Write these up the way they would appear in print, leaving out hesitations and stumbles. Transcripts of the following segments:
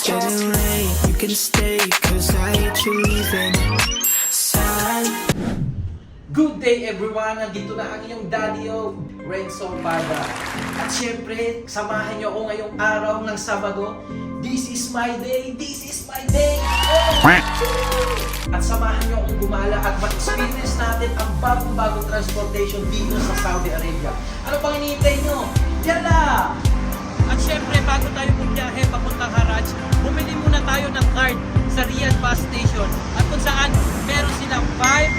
getting late, you can stay, cause I hate you leaving. Sad. Good day everyone! Nandito na ang inyong daddy Renzo Pada. At syempre, samahan niyo ako ngayong araw ng Sabado. This is my day! This is my day! Oh! At samahan niyo akong gumala at ma-experience natin ang bagong-bagong transportation dito sa Saudi Arabia. Ano pang hinihintay niyo? Yala! At syempre, bago tayo bumiyahe papuntang Haraj, bumili muna tayo ng card sa Riyadh Bus Station at kung saan meron silang 5,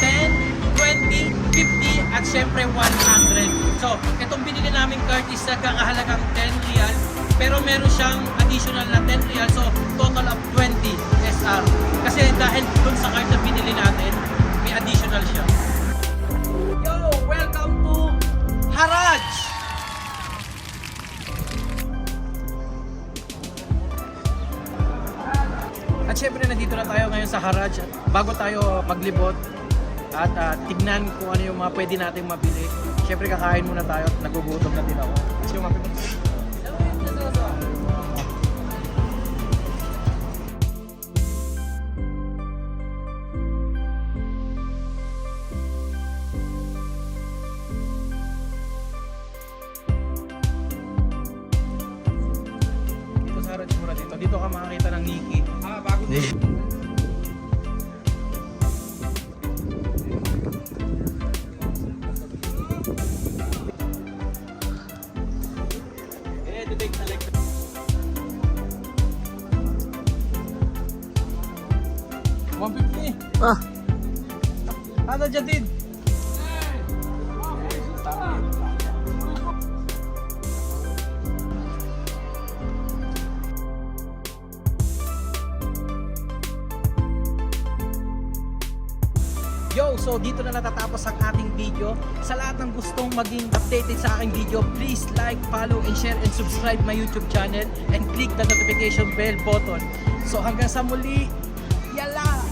10, 20, 50 at syempre 100. So, itong binili namin card is nagkakahalagang 10 riyal pero meron siyang additional na 10 riyal, so total of 20 SR. Kasi dahil dun sa card na binili natin, may additional siya. Yo! Welcome to Haraj! At syempre nandito na tayo ngayon sa Haraj. Bago tayo maglibot at tignan kung ano yung mga pwede nating mabili. Syempre kakain muna tayo at nagugutom na din ako. Let's go, mabili. Dito sa Haraj mura dito. Dito ka makakita ng Niki. Bago dito. هذا جديد. Yo, so dito na natatapos ang ating video. Sa lahat ng gustong maging updated sa aking video, please like, follow, and share, and subscribe my YouTube channel, and click the notification bell button. So hanggang sa muli, yala!